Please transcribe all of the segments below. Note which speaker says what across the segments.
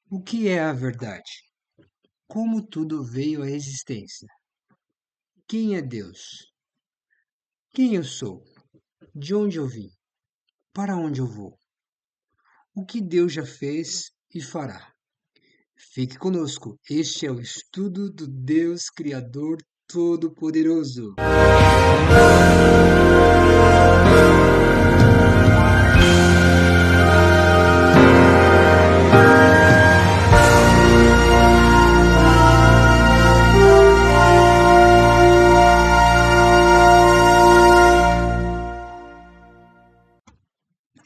Speaker 1: O que é a verdade? Como tudo veio à existência? Quem é Deus? Quem eu sou? De onde eu vim? Para onde eu vou? O que Deus já fez e fará? Fique conosco. Este é o estudo do Deus Criador Todo-Poderoso.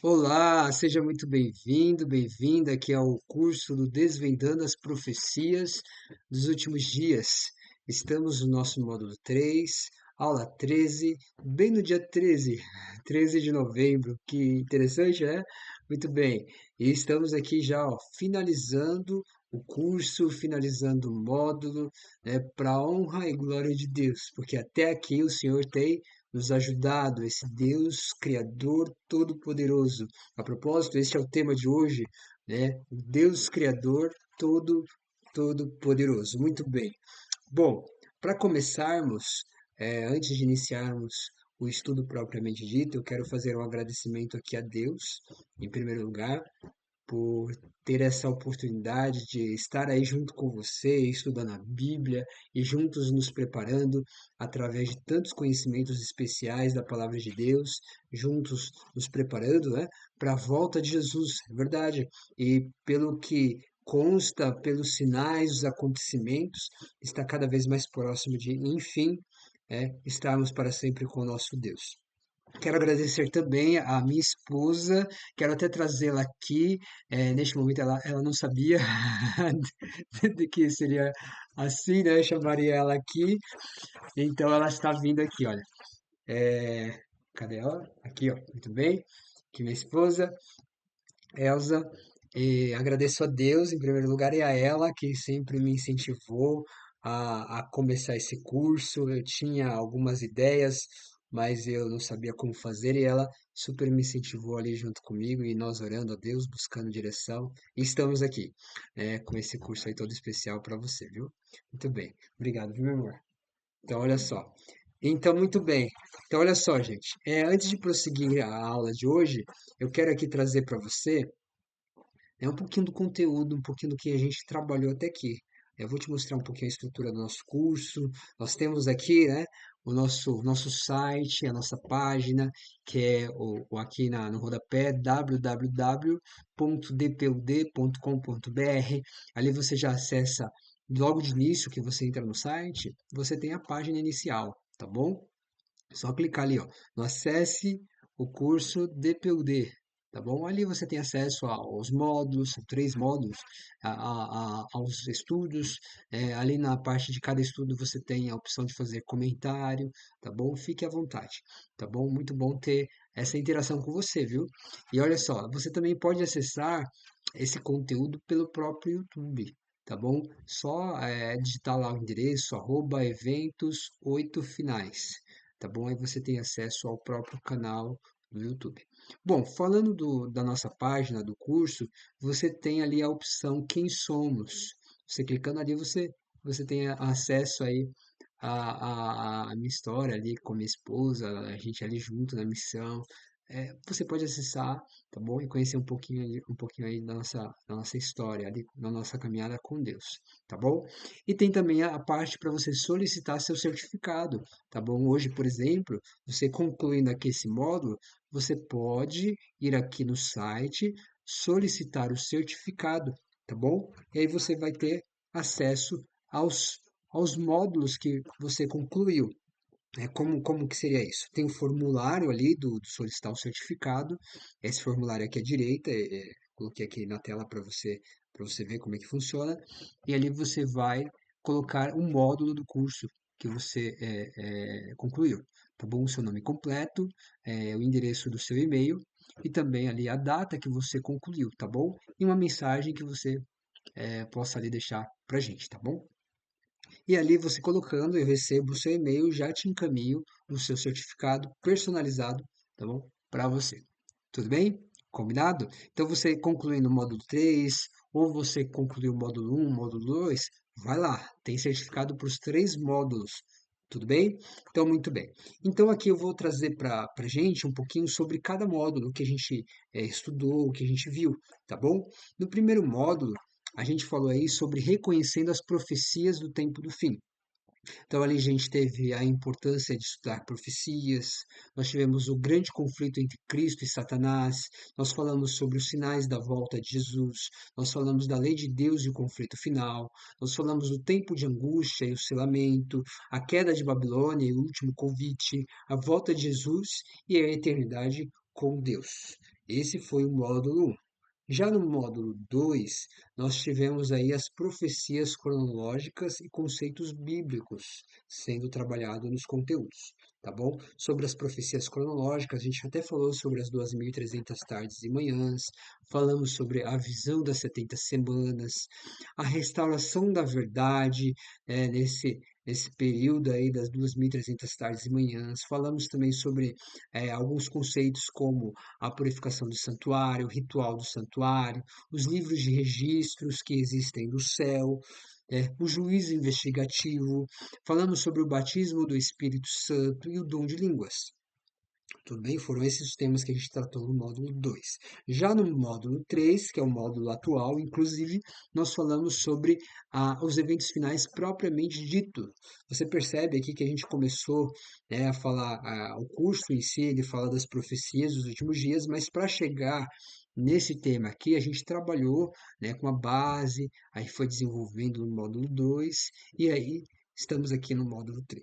Speaker 1: Olá, seja muito bem-vindo, bem-vinda aqui ao curso do Desvendando as Profecias dos Últimos Dias. Estamos no nosso módulo 3, aula 13, bem no dia 13, 13 de novembro. Que interessante, né? Muito bem. E estamos aqui já, ó, finalizando o curso, finalizando o módulo, né, para a honra e glória de Deus, porque até aqui o Senhor tem nos ajudado, esse Deus Criador Todo-Poderoso. A propósito, este é o tema de hoje, né? O Deus Criador Todo-Poderoso. Muito bem. Bom, para começarmos, antes de iniciarmos o estudo propriamente dito, eu quero fazer um agradecimento aqui a Deus, em primeiro lugar, por ter essa oportunidade de estar aí junto com você, estudando a Bíblia e juntos nos preparando através de tantos conhecimentos especiais da palavra de Deus, juntos nos preparando, né, para a volta de Jesus, é verdade. E pelo que consta, pelos sinais, os acontecimentos, está cada vez mais próximo de, enfim, estarmos para sempre com o nosso Deus. Quero agradecer também a minha esposa, quero até trazê-la aqui. Neste momento ela não sabia de que seria assim, né? Eu chamaria ela aqui, então ela está vindo aqui, olha. É, cadê ela? Aqui, ó, muito bem. Aqui minha esposa, Elsa. E agradeço a Deus, em primeiro lugar, e a ela que sempre me incentivou a começar esse curso. Eu tinha algumas ideias, mas eu não sabia como fazer, e ela super me incentivou ali junto comigo, e nós orando a Deus, buscando direção. E estamos aqui, com esse curso aí todo especial para você, viu? Muito bem. Obrigado, viu, meu amor? Então, olha só. Então, muito bem. Então, olha só, gente. Antes de prosseguir a aula de hoje, eu quero aqui trazer para você um pouquinho do conteúdo, um pouquinho do que a gente trabalhou até aqui. Eu vou te mostrar um pouquinho a estrutura do nosso curso. Nós temos aqui, né, o nosso site, a nossa página, que é aqui no rodapé, www.dpud.com.br. Ali você já acessa, logo de início que você entra no site, você tem a página inicial, tá bom? É só clicar ali, ó, no acesse o curso DPUD, tá bom? Ali você tem acesso aos módulos, são 3 módulos, aos estudos. Ali na parte de cada estudo você tem a opção de fazer comentário, tá bom? Fique à vontade, tá bom? Muito bom ter essa interação com você, viu? E olha só, você também pode acessar esse conteúdo pelo próprio YouTube. Tá bom? Só digitar lá o endereço, eventos 8finais, tá bom? Aí você tem acesso ao próprio canal do YouTube. Bom, falando da nossa página do curso, você tem ali a opção Quem Somos. Você clicando ali, você tem acesso aí à minha história ali com minha esposa, a gente ali junto na missão. Você pode acessar, tá bom? E conhecer um pouquinho aí da nossa história, ali, da nossa caminhada com Deus, tá bom? E tem também a parte para você solicitar seu certificado, tá bom? Hoje, por exemplo, você concluindo aqui esse módulo, você pode ir aqui no site, solicitar o certificado, tá bom? E aí você vai ter acesso aos módulos que você concluiu. Como que seria isso? Tem o formulário ali do solicitar o certificado. Esse formulário aqui à direita, coloquei aqui na tela para você ver como é que funciona. E ali você vai colocar um módulo do curso que você concluiu, tá bom? O seu nome completo, o endereço do seu e-mail e também ali a data que você concluiu, tá bom? E uma mensagem que você possa ali deixar pra gente, tá bom? E ali você colocando, eu recebo o seu e-mail, já te encaminho o seu certificado personalizado, tá bom? Para você. Tudo bem? Combinado? Então você concluindo o módulo 3 ou você concluiu o módulo 1, módulo 2, vai lá, tem certificado para os 3 módulos. Tudo bem? Então, muito bem. Então, aqui eu vou trazer para a gente um pouquinho sobre cada módulo que a gente estudou, que a gente viu, tá bom? No primeiro módulo, a gente falou aí sobre reconhecendo as profecias do tempo do fim. Então, ali a gente teve a importância de estudar profecias, nós tivemos o grande conflito entre Cristo e Satanás, nós falamos sobre os sinais da volta de Jesus, nós falamos da lei de Deus e o conflito final, nós falamos do tempo de angústia e o selamento, a queda de Babilônia e o último convite, a volta de Jesus e a eternidade com Deus. Esse foi o módulo 1. Já no módulo 2, nós tivemos aí as profecias cronológicas e conceitos bíblicos sendo trabalhado nos conteúdos, tá bom? Sobre as profecias cronológicas, a gente até falou sobre as 2.300 tardes e manhãs, falamos sobre a visão das 70 semanas, a restauração da verdade nesse período aí das 2.300 tardes e manhãs, falamos também sobre alguns conceitos como a purificação do santuário, o ritual do santuário, os livros de registros que existem do céu, o juízo investigativo, falamos sobre o batismo do Espírito Santo e o dom de línguas. Tudo bem? Foram esses os temas que a gente tratou no módulo 2. Já no módulo 3, que é o módulo atual, inclusive, nós falamos sobre os eventos finais propriamente dito. Você percebe aqui que a gente começou a falar, o curso em si, ele fala das profecias dos últimos dias, mas para chegar nesse tema aqui, a gente trabalhou com a base, aí foi desenvolvendo no módulo 2, e aí estamos aqui no módulo 3.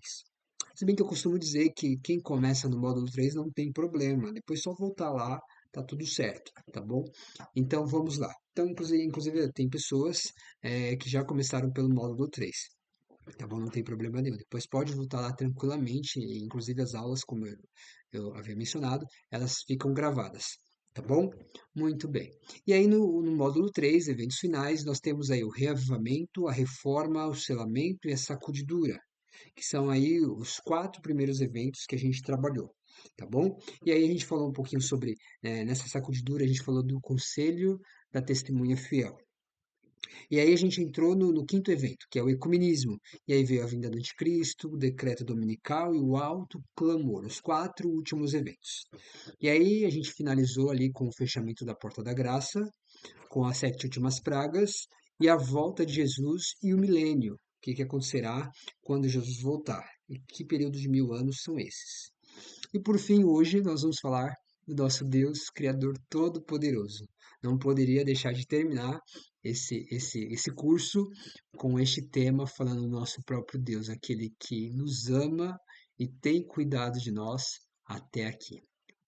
Speaker 1: Se bem que eu costumo dizer que quem começa no módulo 3 não tem problema, depois só voltar lá, tá tudo certo, tá bom? Então vamos lá. Então, inclusive tem pessoas que já começaram pelo módulo 3, tá bom? Não tem problema nenhum. Depois pode voltar lá tranquilamente, e inclusive as aulas, como eu havia mencionado, elas ficam gravadas. Tá bom? Muito bem. E aí no módulo 3, eventos finais, nós temos aí o reavivamento, a reforma, o selamento e a sacudidura, que são aí os 4 primeiros eventos que a gente trabalhou, tá bom? E aí a gente falou um pouquinho sobre, nessa sacudidura, a gente falou do conselho da testemunha fiel. E aí a gente entrou no quinto evento, que é o ecumenismo. E aí veio a vinda do anticristo, o decreto dominical e o alto clamor, os 4 últimos eventos. E aí a gente finalizou ali com o fechamento da porta da graça, com as 7 últimas pragas e a volta de Jesus e o milênio. O que acontecerá quando Jesus voltar? E que período de 1000 anos são esses? E por fim, hoje nós vamos falar do nosso Deus, Criador Todo-Poderoso. Não poderia deixar de terminar esse curso com este tema, falando do nosso próprio Deus, aquele que nos ama e tem cuidado de nós até aqui.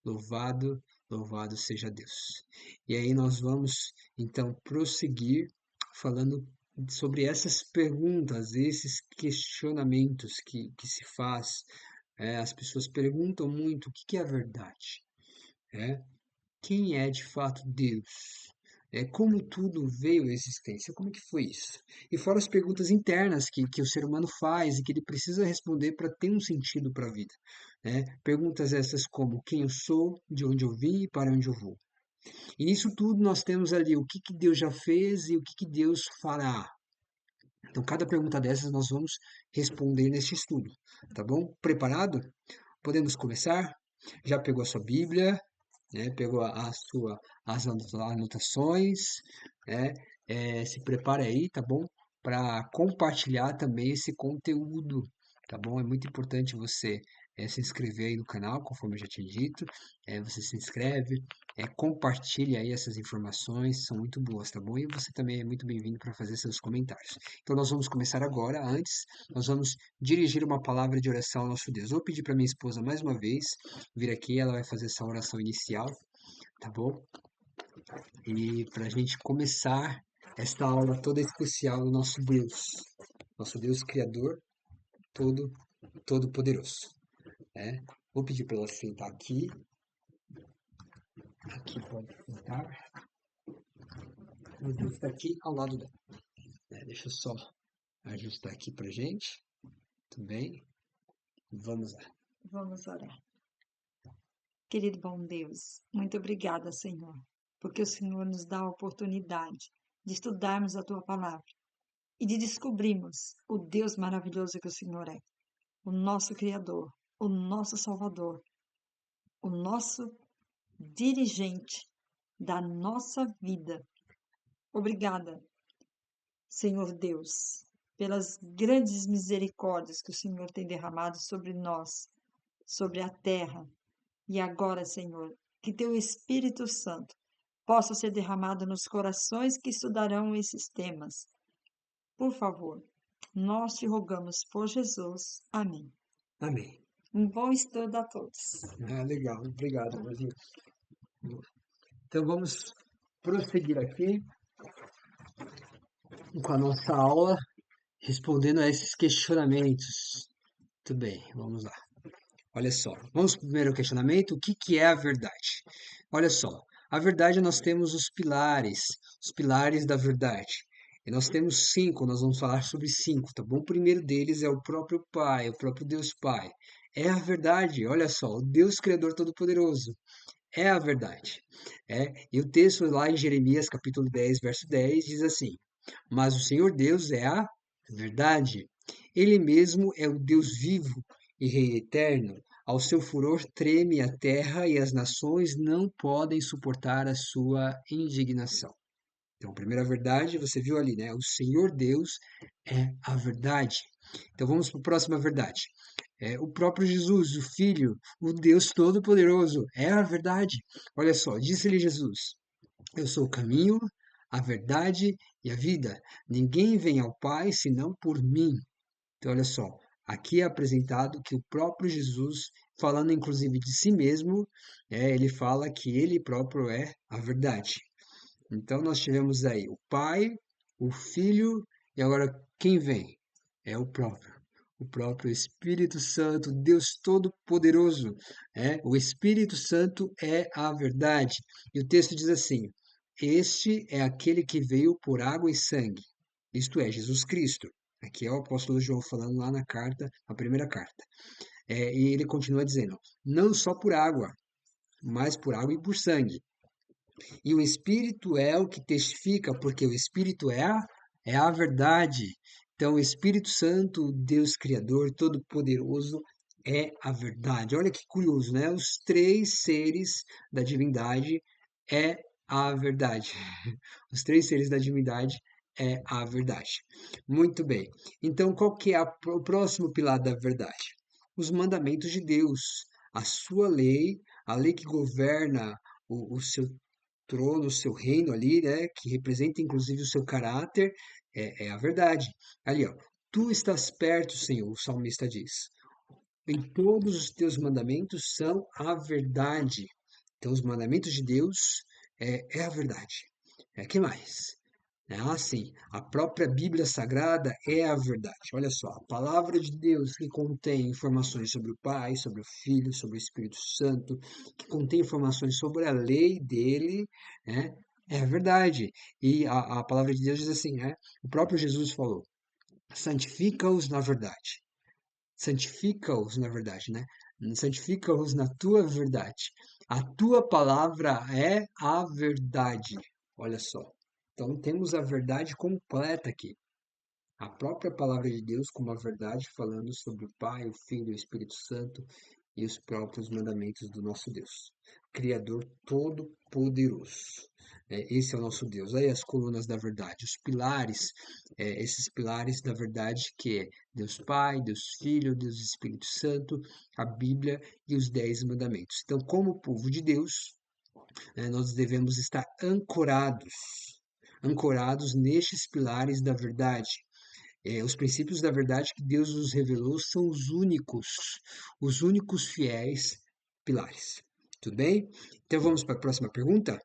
Speaker 1: Louvado, louvado seja Deus. E aí nós vamos então prosseguir falando sobre essas perguntas, esses questionamentos que se faz. As pessoas perguntam muito o que é a verdade, né? Quem é de fato Deus? Como tudo veio à existência? Como que foi isso? E fora as perguntas internas que o ser humano faz e que ele precisa responder para ter um sentido para a vida, né? Perguntas essas como quem eu sou, de onde eu vim e para onde eu vou. E nisso tudo nós temos ali o que Deus já fez e o que Deus fará. Então, cada pergunta dessas nós vamos responder neste estudo, tá bom? Preparado? Podemos começar? Já pegou a sua Bíblia, né? Pegou as anotações, né? Se prepare aí, tá bom? Para compartilhar também esse conteúdo, tá bom? É muito importante você se inscrever aí no canal, conforme eu já tinha dito. Você se inscreve, compartilha aí essas informações, são muito boas, tá bom? E você também é muito bem-vindo para fazer seus comentários. Então, nós vamos começar agora. Antes, nós vamos dirigir uma palavra de oração ao nosso Deus. Vou pedir para minha esposa mais uma vez vir aqui, ela vai fazer essa oração inicial, tá bom? E para a gente começar esta aula toda especial do nosso Deus Criador, Todo-Poderoso, né? Vou pedir para ela sentar aqui, pode sentar, o Deus está aqui ao lado dela, né? Deixa eu só ajustar aqui para gente, tudo bem? Vamos lá.
Speaker 2: Vamos orar. Querido bom Deus, muito obrigada, Senhor, porque o Senhor nos dá a oportunidade de estudarmos a tua palavra e de descobrirmos o Deus maravilhoso que o Senhor é, o nosso Criador, o nosso Salvador, o nosso dirigente da nossa vida. Obrigada, Senhor Deus, pelas grandes misericórdias que o Senhor tem derramado sobre nós, sobre a terra. E agora, Senhor, que teu Espírito Santo possa ser derramado nos corações que estudarão esses temas. Por favor, nós te rogamos por Jesus. Amém.
Speaker 1: Amém.
Speaker 2: Um bom estudo a todos.
Speaker 1: Ah, legal. Obrigado, amorzinho. Então vamos prosseguir aqui com a nossa aula, respondendo a esses questionamentos. Muito bem, vamos lá. Olha só, vamos para o primeiro questionamento: o que que é a verdade? Olha só, a verdade nós temos os pilares da verdade. E nós temos cinco, nós vamos falar sobre cinco, tá bom? O primeiro deles é o próprio Pai, o próprio Deus Pai. É a verdade, olha só, o Deus Criador Todo-Poderoso. É a verdade. E o texto lá em Jeremias, capítulo 10, verso 10, diz assim: Mas o Senhor Deus é a verdade. Ele mesmo é o Deus vivo e Rei eterno. Ao seu furor treme a terra e as nações não podem suportar a sua indignação. Então, a primeira verdade, você viu ali, né? O Senhor Deus é a verdade. Então, vamos para a próxima verdade. O próprio Jesus, o Filho, o Deus Todo-Poderoso, é a verdade. Olha só, disse-lhe Jesus: Eu sou o caminho, a verdade e a vida. Ninguém vem ao Pai senão por mim. Então, olha só, aqui é apresentado que o próprio Jesus, falando inclusive de si mesmo, ele fala que ele próprio é a verdade. Então, nós tivemos aí o Pai, o Filho e agora quem vem? É o próprio Espírito Santo, Deus Todo-Poderoso. O Espírito Santo é a verdade. E o texto diz assim: Este é aquele que veio por água e sangue, isto é, Jesus Cristo. Aqui é o apóstolo João falando lá na carta, na primeira carta. E ele continua dizendo: Não só por água, mas por água e por sangue. E o Espírito é o que testifica, porque o Espírito é a verdade. Então, o Espírito Santo, Deus Criador, Todo-Poderoso, é a verdade. Olha que curioso, né? Os três seres da divindade é a verdade. Os três seres da divindade é a verdade. Muito bem. Então, qual que é o próximo pilar da verdade? Os mandamentos de Deus, a sua lei, a lei que governa o seu trono, o seu reino ali, né, que representa inclusive o seu caráter, é a verdade. Ali, ó, tu estás perto, Senhor, o salmista diz. Em todos os teus mandamentos são a verdade. Então, os mandamentos de Deus é a verdade. Que mais? Sim, a própria Bíblia Sagrada é a verdade. Olha só, a palavra de Deus que contém informações sobre o Pai, sobre o Filho, sobre o Espírito Santo, que contém informações sobre a lei dele, né? É a verdade. E a palavra de Deus diz assim, né? O próprio Jesus falou: santifica-os na verdade. Santifica-os na verdade, né? Santifica-os na tua verdade. A tua palavra é a verdade. Olha só. Então temos a verdade completa aqui. A própria palavra de Deus como a verdade, falando sobre o Pai, o Filho e o Espírito Santo e os próprios mandamentos do nosso Deus. Criador todo-poderoso. Esse é o nosso Deus. Aí as colunas da verdade, os pilares, esses pilares da verdade que é Deus Pai, Deus Filho, Deus Espírito Santo, a Bíblia e os 10 mandamentos. Então, como povo de Deus, nós devemos estar ancorados nestes pilares da verdade. Os princípios da verdade que Deus nos revelou são os únicos fiéis pilares. Tudo bem? Então vamos para a próxima pergunta?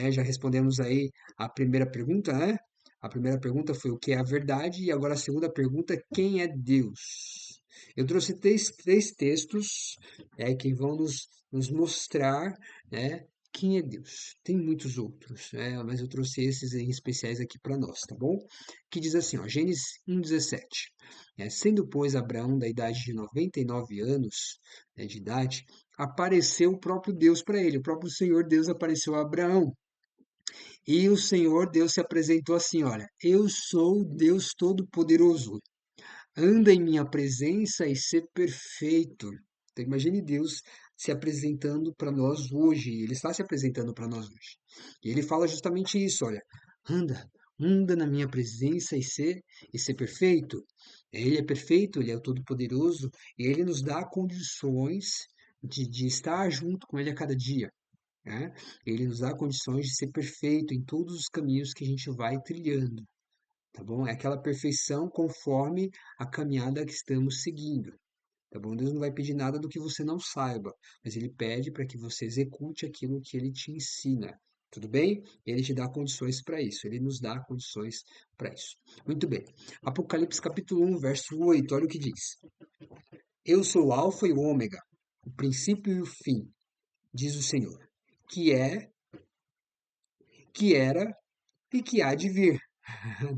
Speaker 1: Já respondemos aí a primeira pergunta, né? A primeira pergunta foi o que é a verdade, e agora a segunda pergunta, quem é Deus? Eu trouxe três textos que vão nos mostrar, né, quem é Deus. Tem muitos outros, mas eu trouxe esses em especiais aqui para nós, tá bom? Que diz assim, ó, Gênesis 1:17. Sendo, pois, Abraão da idade de 99 anos, de idade, apareceu o próprio Deus para ele. O próprio Senhor Deus apareceu a Abraão E o Senhor Deus se apresentou assim, olha, eu sou o Deus Todo-Poderoso. Anda em minha presença e ser perfeito. Então, imagine Deus se apresentando para nós hoje. Ele está se apresentando para nós hoje. E ele fala justamente isso, olha, anda, anda na minha presença e ser perfeito. Ele é perfeito, ele é o Todo-Poderoso e ele nos dá condições de estar junto com ele a cada dia, né? Ele nos dá condições de ser perfeito em todos os caminhos que a gente vai trilhando, tá bom? É aquela perfeição conforme a caminhada que estamos seguindo, tá bom? Deus não vai pedir nada do que você não saiba, mas Ele pede para que você execute aquilo que Ele te ensina, tudo bem? Ele te dá condições para isso, Ele nos dá condições para isso. Muito bem. Apocalipse capítulo 1, verso 8, olha o que diz. Eu sou o Alfa e o Ômega, o princípio e o fim, diz o Senhor, que é, que era e que há de vir.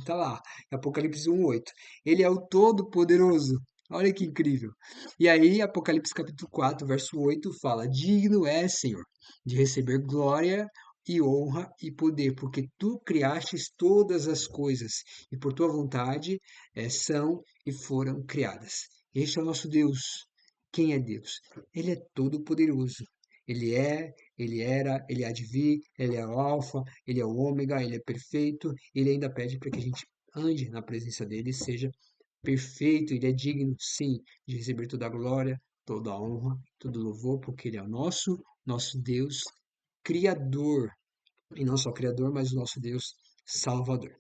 Speaker 1: Tá lá, Apocalipse 1:8. Ele é o Todo-Poderoso. Olha que incrível. E aí, Apocalipse capítulo 4, verso 8 fala: Digno é, Senhor, de receber glória e honra e poder, porque tu criastes todas as coisas, e por tua vontade são e foram criadas. Este é o nosso Deus. Quem é Deus? Ele é todo-poderoso. Ele era, ele há de vir, ele é o alfa, ele é o ômega, ele é perfeito, ele ainda pede para que a gente ande na presença dele e seja perfeito, ele é digno, sim, de receber toda a glória, toda a honra, todo o louvor, porque ele é o nosso Deus Criador, e não só Criador, mas o nosso Deus Salvador.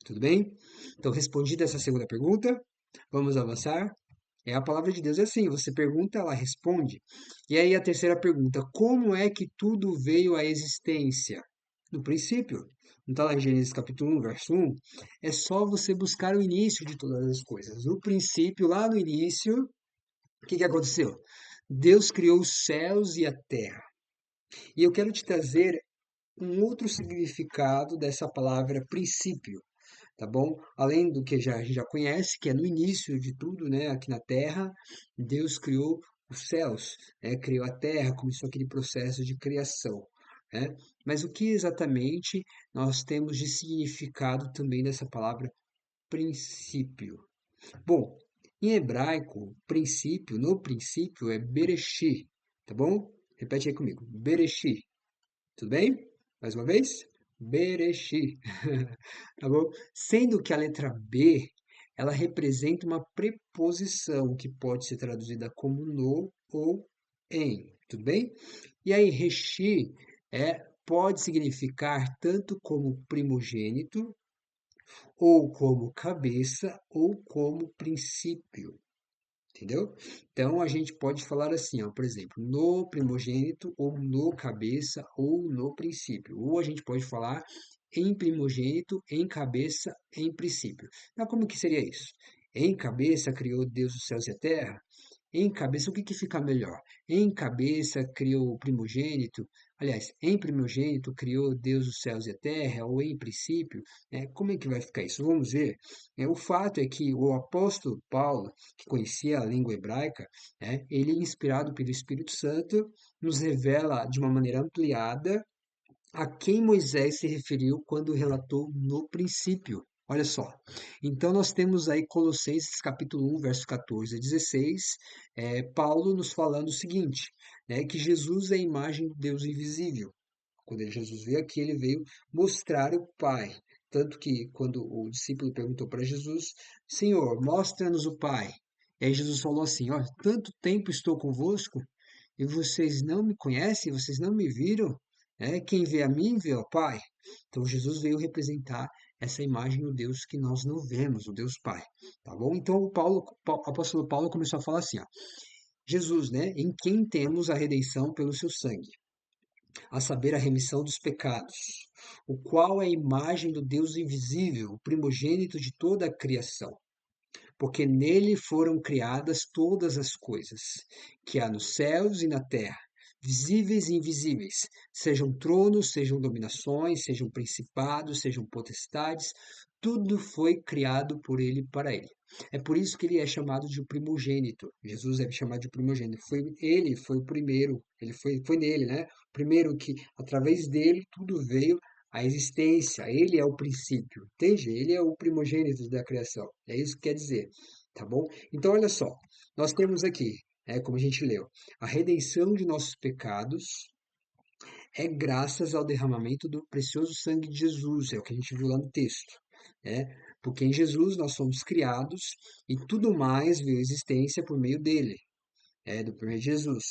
Speaker 1: Tudo bem? Então, respondida essa segunda pergunta, vamos avançar. É a palavra de Deus é assim, você pergunta, ela responde. E aí a terceira pergunta, como é que tudo veio à existência? No princípio. Não está lá em Gênesis capítulo 1, verso 1? É só você buscar o início de todas as coisas. No princípio, lá no início, o que aconteceu? Deus criou os céus e a terra. E eu quero te trazer um outro significado dessa palavra princípio, tá bom? Além do que a gente já conhece, que é no início de tudo, né? Aqui na Terra, Deus criou os céus, né? Criou a Terra, começou aquele processo de criação, né? Mas o que exatamente nós temos de significado também dessa palavra princípio? Bom, em hebraico, princípio, no princípio é Bereshit, tá bom? Repete aí comigo, Bereshit. Tudo bem? Mais uma vez? Bereshit. Tá bom? Sendo que a letra B, ela representa uma preposição que pode ser traduzida como no ou em. Tudo bem? E aí, Reshi pode significar tanto como primogênito, ou como cabeça, ou como princípio. Entendeu? Então a gente pode falar assim, ó, por exemplo, no primogênito, ou no cabeça, ou no princípio. Ou a gente pode falar em primogênito, em cabeça, em princípio. Então, como que seria isso? Em cabeça criou Deus os céus e a terra. Em cabeça, o que que fica melhor? Em cabeça criou o primogênito. Aliás, em primogênito criou Deus os céus e a terra, ou em princípio, né? Como é que vai ficar isso? Vamos ver. O fato é que o apóstolo Paulo, que conhecia a língua hebraica, né, ele, inspirado pelo Espírito Santo, nos revela de uma maneira ampliada a quem Moisés se referiu quando relatou no princípio. Olha só. Então nós temos aí Colossenses capítulo 1, verso 14 a 16, Paulo nos falando o seguinte, né, que Jesus é a imagem do Deus invisível. Quando Jesus veio aqui, ele veio mostrar o Pai. Tanto que quando o discípulo perguntou para Jesus, Senhor, mostra-nos o Pai. E aí Jesus falou assim, ó, tanto tempo estou convosco e vocês não me conhecem, vocês não me viram, né? Quem vê a mim, vê ao Pai. Então Jesus veio representar essa imagem do Deus que nós não vemos, o Deus Pai, tá bom? Então o apóstolo Paulo começou a falar assim, ó, Jesus, né, em quem temos a redenção pelo seu sangue, a saber, a remissão dos pecados, o qual é a imagem do Deus invisível, o primogênito de toda a criação, porque nele foram criadas todas as coisas, que há nos céus e na terra, visíveis e invisíveis, sejam tronos, sejam dominações, sejam principados, sejam potestades, tudo foi criado por ele e para ele. É por isso que ele é chamado de o primogênito. Jesus é chamado de primogênito. Foi o primeiro, foi nele, né? O primeiro que, através dele, tudo veio a existência, ele é o princípio, entende? Ele é o primogênito da criação. É isso que quer dizer, tá bom? Então, olha só, nós temos aqui, como a gente leu, a redenção de nossos pecados é graças ao derramamento do precioso sangue de Jesus, é o que a gente viu lá no texto, né? Porque em Jesus nós somos criados e tudo mais veio à existência por meio dele, do primeiro Jesus.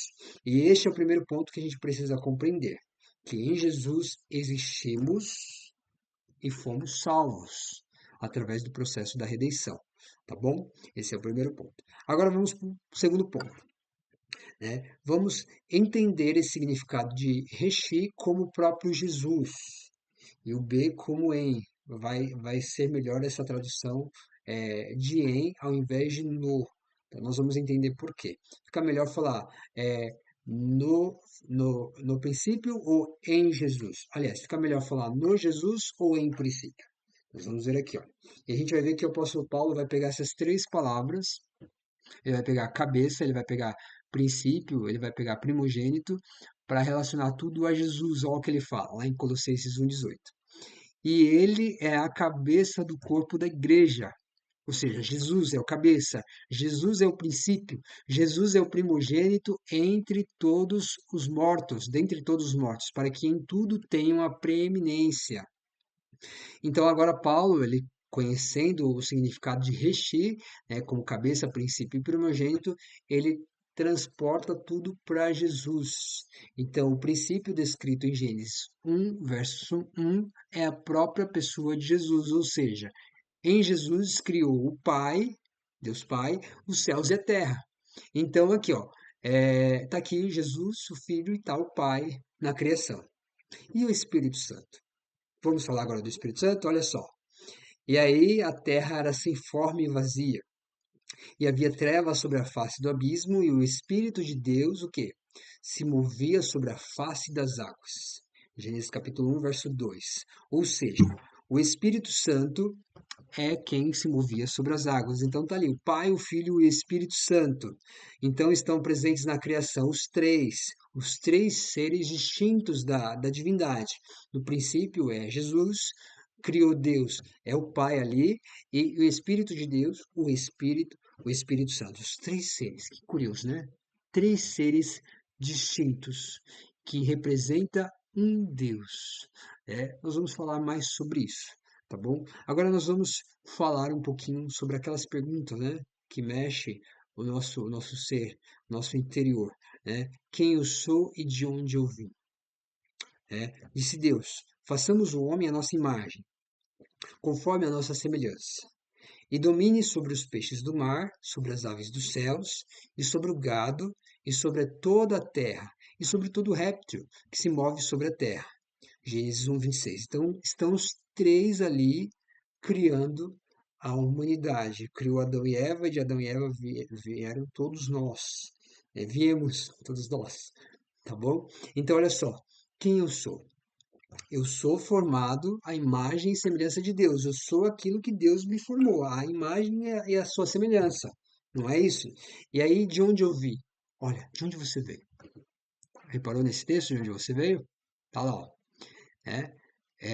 Speaker 1: E este é o primeiro ponto que a gente precisa compreender, que em Jesus existimos e fomos salvos através do processo da redenção, tá bom? Esse é o primeiro ponto. Agora vamos para o segundo ponto, né? Vamos entender esse significado de Reshi como o próprio Jesus e o B como em. Vai ser melhor essa tradução de em ao invés de no. Então, nós vamos entender por quê. Fica melhor falar é, no princípio ou em Jesus. Aliás, fica melhor falar no Jesus ou em princípio. Nós vamos ver aqui, ó. E a gente vai ver que o apóstolo Paulo vai pegar essas três palavras, ele vai pegar cabeça, ele vai pegar princípio, ele vai pegar primogênito, para relacionar tudo a Jesus, olha o que ele fala, lá em Colossenses 1,18. E ele é a cabeça do corpo da igreja. Ou seja, Jesus é o cabeça, Jesus é o princípio, Jesus é o primogênito entre todos os mortos, dentre todos os mortos, para que em tudo tenham a preeminência. Então agora Paulo, ele conhecendo o significado de Reshi, como cabeça, princípio e primogênito, ele transporta tudo para Jesus. Então, o princípio descrito em Gênesis 1, verso 1, é a própria pessoa de Jesus, ou seja, em Jesus criou o Pai, Deus Pai, os céus e a terra. Então, aqui, ó, tá aqui Jesus, o Filho e tal, o Pai na criação. E o Espírito Santo? Vamos falar agora do Espírito Santo? Olha só. E aí a terra era sem forma e vazia, e havia trevas sobre a face do abismo, e o Espírito de Deus, o quê? Se movia sobre a face das águas. Gênesis capítulo 1, verso 2. Ou seja, o Espírito Santo é quem se movia sobre as águas. Então tá ali, o Pai, o Filho e o Espírito Santo. Então estão presentes na criação os três seres distintos da divindade. No princípio é Jesus, criou Deus, é o Pai ali, e o Espírito de Deus, o Espírito Santo. Os três seres, que curioso, né? Três seres distintos que representa um Deus. Nós vamos falar mais sobre isso, tá bom? Agora nós vamos falar um pouquinho sobre aquelas perguntas, né, que mexem o nosso ser, nosso interior, né? Quem eu sou e de onde eu vim, Disse Deus: façamos o homem à nossa imagem, conforme a nossa semelhança, e domine sobre os peixes do mar, sobre as aves dos céus, e sobre o gado, e sobre toda a terra, e sobre todo réptil que se move sobre a terra. Gênesis 1, 26. Então, estão os três ali criando a humanidade. Criou Adão e Eva, e de Adão e Eva vieram todos nós. Viemos todos nós, tá bom? Então, olha só, quem eu sou? Eu sou formado à imagem e semelhança de Deus. Eu sou aquilo que Deus me formou, a imagem e a sua semelhança. Não é isso? E aí, de onde eu vi? Olha, de onde você veio? Reparou nesse texto de onde você veio? Tá lá, ó.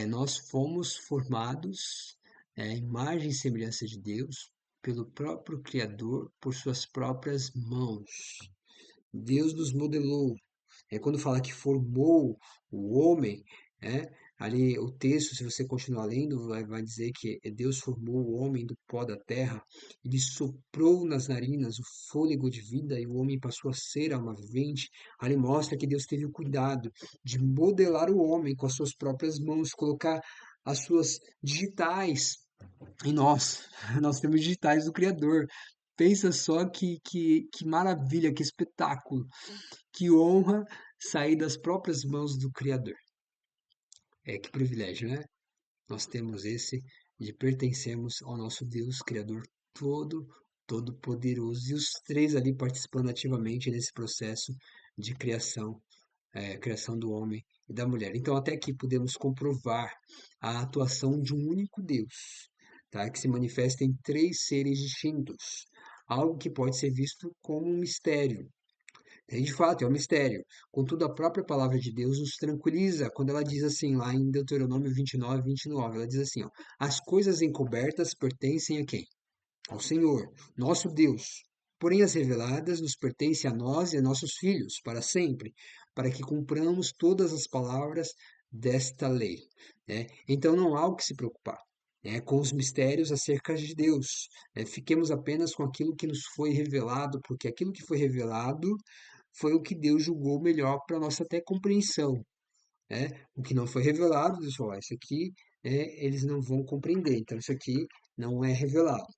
Speaker 1: Nós fomos formados à imagem e semelhança de Deus pelo próprio Criador, por suas próprias mãos. Deus nos modelou. Quando fala que formou o homem, é, ali o texto, se você continuar lendo, vai dizer que Deus formou o homem do pó da terra, ele soprou nas narinas o fôlego de vida e o homem passou a ser alma vivente. Ali mostra que Deus teve o cuidado de modelar o homem com as suas próprias mãos, colocar as suas digitais em nós. Nós temos digitais do Criador. Pensa só que maravilha, que espetáculo, que honra sair das próprias mãos do Criador. Que privilégio, né? Nós temos esse de pertencermos ao nosso Deus Criador todo-poderoso. E os três ali participando ativamente nesse processo de criação do homem e da mulher. Então, até aqui podemos comprovar a atuação de um único Deus, tá? Que se manifesta em três seres distintos, algo que pode ser visto como um mistério. E de fato, é um mistério. Contudo, a própria palavra de Deus nos tranquiliza quando ela diz assim, lá em Deuteronômio 29, ela diz assim, ó, as coisas encobertas pertencem a quem? Ao Senhor, nosso Deus. Porém, as reveladas nos pertencem a nós e a nossos filhos, para sempre, para que cumpramos todas as palavras desta lei. Né? Então, não há o que se preocupar. Né, com os mistérios acerca de Deus. Né? Fiquemos apenas com aquilo que nos foi revelado, porque aquilo que foi revelado foi o que Deus julgou melhor para nossa até compreensão. Né? O que não foi revelado, pessoal, isso aqui eles não vão compreender. Então, isso aqui não é revelado.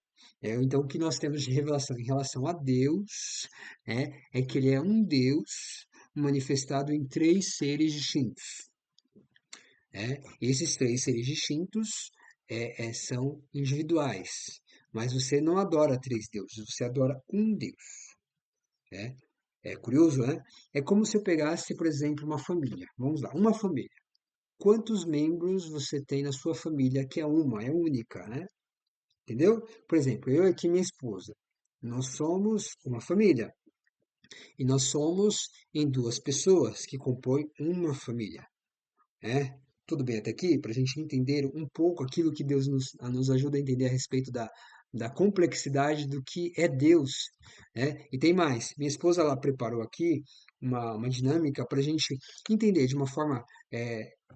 Speaker 1: Então, o que nós temos de revelação em relação a Deus é que Ele é um Deus manifestado em três seres distintos. Esses três seres distintos são individuais, mas você não adora três deuses, você adora um Deus. Né? É curioso, né? É como se eu pegasse, por exemplo, uma família. Vamos lá, uma família. Quantos membros você tem na sua família que é única, né? Entendeu? Por exemplo, eu aqui e minha esposa. Nós somos uma família. E nós somos em duas pessoas que compõem uma família. É, tudo bem até aqui? Para a gente entender um pouco aquilo que Deus nos ajuda a entender a respeito da complexidade do que é Deus. Né? E tem mais, minha esposa ela preparou aqui uma dinâmica para a gente entender de uma forma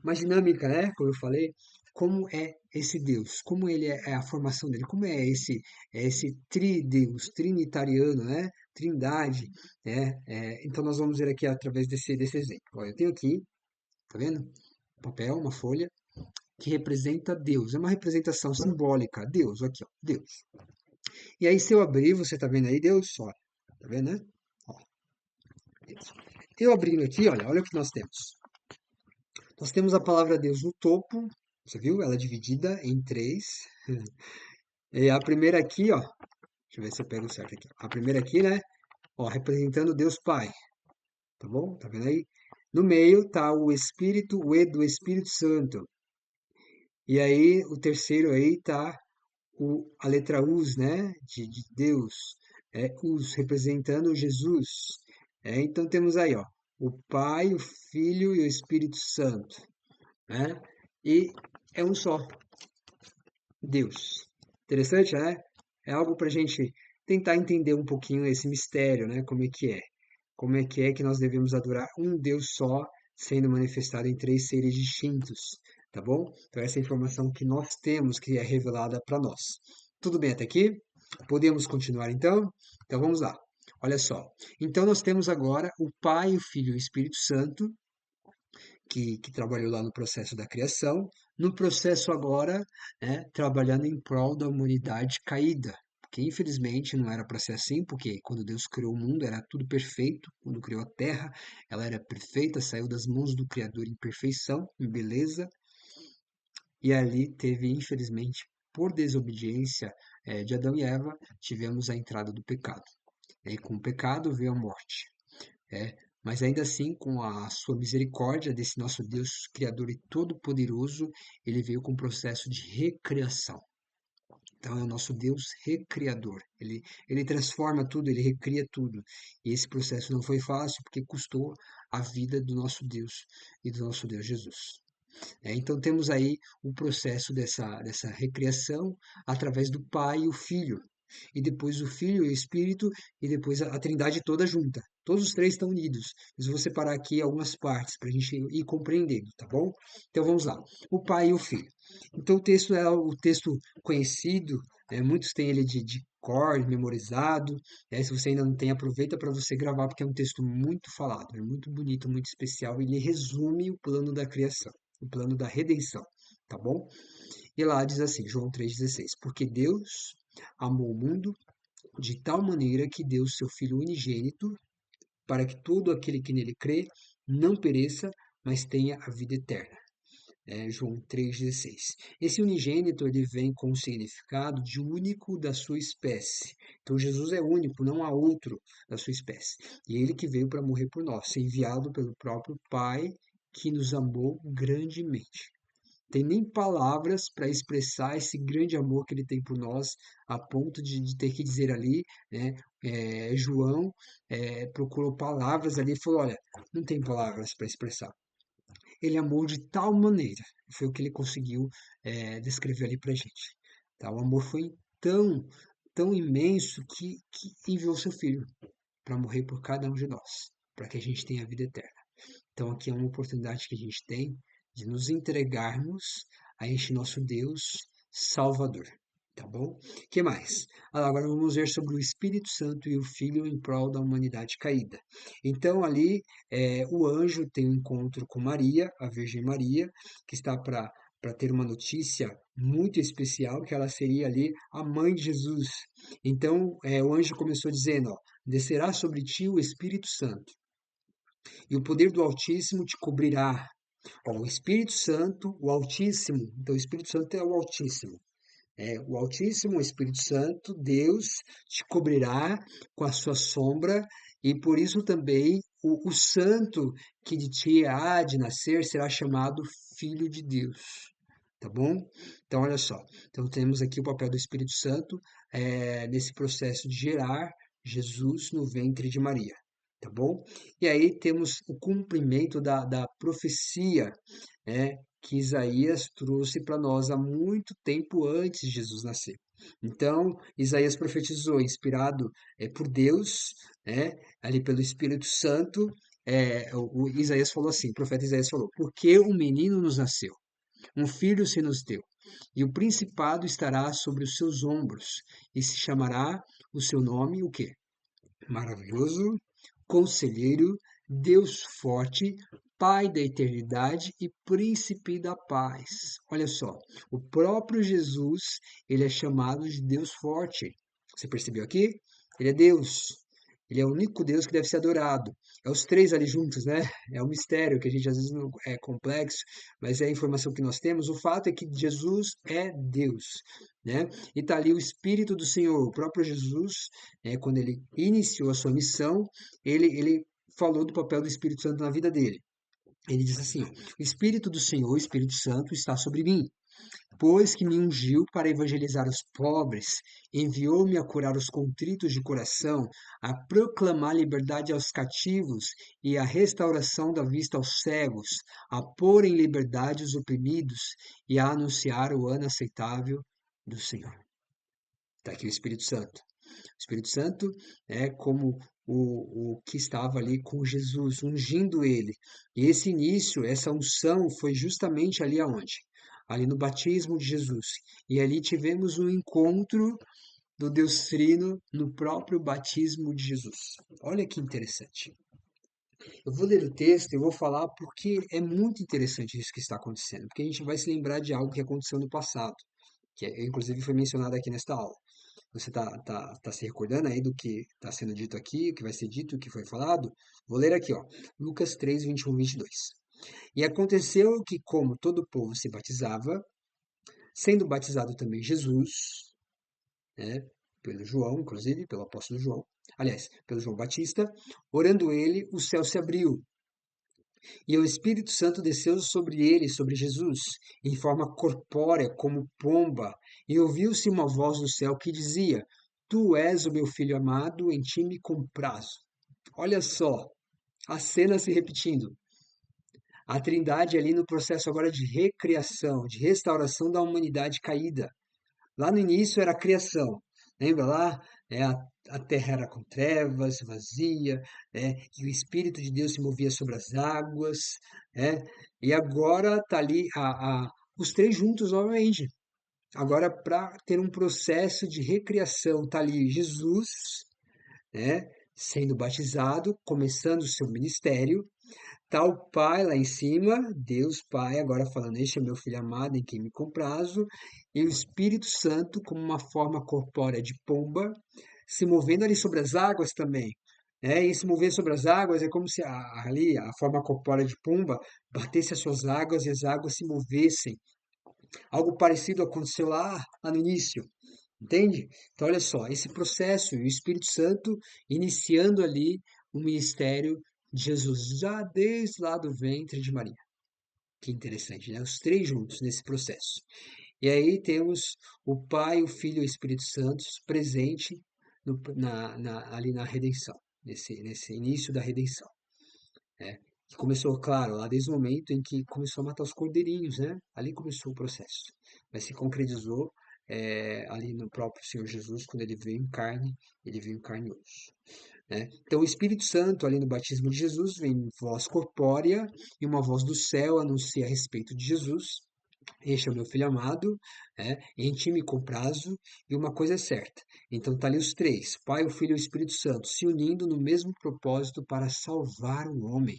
Speaker 1: mais dinâmica, né? Como eu falei, como é esse Deus, como ele é a formação dele, como é esse trideus, trinitariano, né? Trindade, né? Então nós vamos ver aqui através desse exemplo. Olha, eu tenho aqui, tá vendo? Papel, uma folha, que representa Deus. É uma representação simbólica. Deus, aqui, ó, Deus. E aí, se eu abrir, você tá vendo aí, Deus? Olha, tá vendo, né? Ó, Deus. Eu abrindo aqui, olha o que nós temos. Nós temos a palavra Deus no topo, você viu? Ela é dividida em três. E a primeira aqui, ó, deixa eu ver se eu pego certo aqui. A primeira aqui, né? Ó, representando Deus Pai, tá bom? Tá vendo aí? No meio tá o Espírito, o E do Espírito Santo. E aí, o terceiro aí tá a letra Us, né, de Deus, Us representando Jesus. Então temos aí, ó, o Pai, o Filho e o Espírito Santo, né? E é um só, Deus. Interessante, né? É algo para a gente tentar entender um pouquinho esse mistério, né? Como é que é? Como é que nós devemos adorar um Deus só, sendo manifestado em três seres distintos, tá bom? Então essa é a informação que nós temos, que é revelada para nós. Tudo bem até aqui? Podemos continuar então? Então vamos lá. Olha só. Então nós temos agora o Pai, o Filho e o Espírito Santo, que trabalhou lá no processo da criação, no processo agora, né, trabalhando em prol da humanidade caída. Porque infelizmente não era para ser assim, porque quando Deus criou o mundo era tudo perfeito, quando criou a terra, ela era perfeita, saiu das mãos do Criador em perfeição, em beleza, e ali teve, infelizmente, por desobediência de Adão e Eva, tivemos a entrada do pecado. E com o pecado veio a morte. É, mas ainda assim, com a sua misericórdia desse nosso Deus Criador e Todo-Poderoso, ele veio com um processo de recriação. Então é o nosso Deus recriador. Ele transforma tudo, ele recria tudo. E esse processo não foi fácil, porque custou a vida do nosso Deus e do nosso Deus Jesus. Então temos aí o processo dessa recriação através do Pai e o Filho, e depois o Filho e o Espírito, e depois a Trindade toda junta. Todos os três estão unidos. Mas eu vou separar aqui algumas partes para a gente ir compreendendo, tá bom? Então vamos lá. O Pai e o Filho. Então o texto é o texto conhecido, muitos têm ele de cor, memorizado. Se você ainda não tem, aproveita para você gravar, porque é um texto muito falado, é muito bonito, muito especial. Ele resume o plano da criação, o plano da redenção, tá bom? E lá diz assim, João 3,16: Porque Deus amou o mundo de tal maneira que deu seu Filho unigênito, para que todo aquele que nele crê não pereça, mas tenha a vida eterna. João 3,16. Esse unigênito ele vem com o significado de único da sua espécie. Então Jesus é único, não há outro da sua espécie. E ele que veio para morrer por nós, enviado pelo próprio Pai que nos amou grandemente. tem nem palavras para expressar esse grande amor que ele tem por nós, a ponto de ter que dizer ali, né? João procurou palavras ali e falou: olha, não tem palavras para expressar. Ele amou de tal maneira, foi o que ele conseguiu descrever ali para gente. Tá? O amor foi tão, tão imenso que enviou seu filho para morrer por cada um de nós, para que a gente tenha a vida eterna. Então aqui é uma oportunidade que a gente tem de nos entregarmos a este nosso Deus Salvador. Tá bom? Que mais? Agora vamos ver sobre o Espírito Santo e o Filho em prol da humanidade caída. Então ali o anjo tem um encontro com Maria, a Virgem Maria, que está para ter uma notícia muito especial, que ela seria ali a mãe de Jesus. Então o anjo começou dizendo, ó, descerá sobre ti o Espírito Santo e o poder do Altíssimo te cobrirá. Ó, o Espírito Santo, o Altíssimo, então o Espírito Santo é o Altíssimo. O Altíssimo, o Espírito Santo, Deus te cobrirá com a sua sombra, e por isso também o santo que de ti há de nascer será chamado Filho de Deus. Tá bom? Então, olha só. Então, temos aqui o papel do Espírito Santo nesse processo de gerar Jesus no ventre de Maria. Tá bom? E aí temos o cumprimento da profecia, que Isaías trouxe para nós há muito tempo antes de Jesus nascer. Então, Isaías profetizou, inspirado por Deus, ali pelo Espírito Santo. O Isaías falou assim: o profeta Isaías falou: porque um menino nos nasceu, um filho se nos deu, e o principado estará sobre os seus ombros, e se chamará o seu nome o quê? Maravilhoso, Conselheiro, Deus forte, Pai da eternidade e Príncipe da paz. Olha só, o próprio Jesus, ele é chamado de Deus forte. Você percebeu aqui? Ele é Deus. Ele é o único Deus que deve ser adorado. É os três ali juntos, né? É um mistério que a gente às vezes não é complexo, mas é a informação que nós temos. O fato é que Jesus é Deus, né? E tá ali o Espírito do Senhor, o próprio Jesus, quando ele iniciou a sua missão, ele falou do papel do Espírito Santo na vida dele. Ele diz assim: ó, o Espírito do Senhor, o Espírito Santo, está sobre mim, pois que me ungiu para evangelizar os pobres, enviou-me a curar os contritos de coração, a proclamar liberdade aos cativos e a restauração da vista aos cegos, a pôr em liberdade os oprimidos e a anunciar o ano aceitável do Senhor. Está aqui o Espírito Santo. O Espírito Santo é como o que estava ali com Jesus, ungindo ele. E esse início, essa unção, foi justamente ali aonde? Ali no batismo de Jesus. E ali tivemos um encontro do Deus Trino no próprio batismo de Jesus. Olha que interessante. Eu vou ler o texto e vou falar porque é muito interessante isso que está acontecendo, porque a gente vai se lembrar de algo que aconteceu no passado, que inclusive foi mencionado aqui nesta aula. Você tá se recordando aí do que está sendo dito aqui, o que vai ser dito, o que foi falado? Vou ler aqui, ó, Lucas 3, 21, 22. E aconteceu que, como todo o povo se batizava, sendo batizado também Jesus, né, pelo João, inclusive, pelo apóstolo João, aliás, pelo João Batista, orando ele, o céu se abriu, e o Espírito Santo desceu sobre ele, sobre Jesus, em forma corpórea, como pomba, e ouviu-se uma voz do céu que dizia: Tu és o meu filho amado, em ti me comprazo. Olha só, a cena se repetindo. A Trindade ali no processo agora de recriação, de restauração da humanidade caída. Lá no início era a criação. Lembra lá? A terra era com trevas, vazia, e o Espírito de Deus se movia sobre as águas. E agora está ali os três juntos novamente. Agora, para ter um processo de recriação, está ali Jesus, sendo batizado, começando o seu ministério. Tá o Pai lá em cima, Deus Pai, agora falando, este é meu filho amado em quem me comprazo, e o Espírito Santo como uma forma corpórea de pomba, se movendo ali sobre as águas também. E se mover sobre as águas é como se ali a forma corpórea de pomba batesse as suas águas e as águas se movessem. Algo parecido aconteceu lá no início, entende? Então, olha só, esse processo, o Espírito Santo iniciando ali o ministério de Jesus, já desde lá do ventre de Maria. Que interessante, né? Os três juntos nesse processo. E aí temos o Pai, o Filho e o Espírito Santo presente ali na redenção, nesse início da redenção, né? Que começou, claro, lá desde o momento em que começou a matar os cordeirinhos, né? Ali começou o processo. Mas se concretizou ali no próprio Senhor Jesus, quando ele veio em carne e osso, né? Então, o Espírito Santo, ali no batismo de Jesus, vem em voz corpórea e uma voz do céu anuncia a respeito de Jesus. Este é o meu filho amado, em ti me comprazo, e uma coisa é certa. Então, tá ali os três, o Pai, o Filho e o Espírito Santo, se unindo no mesmo propósito para salvar o homem.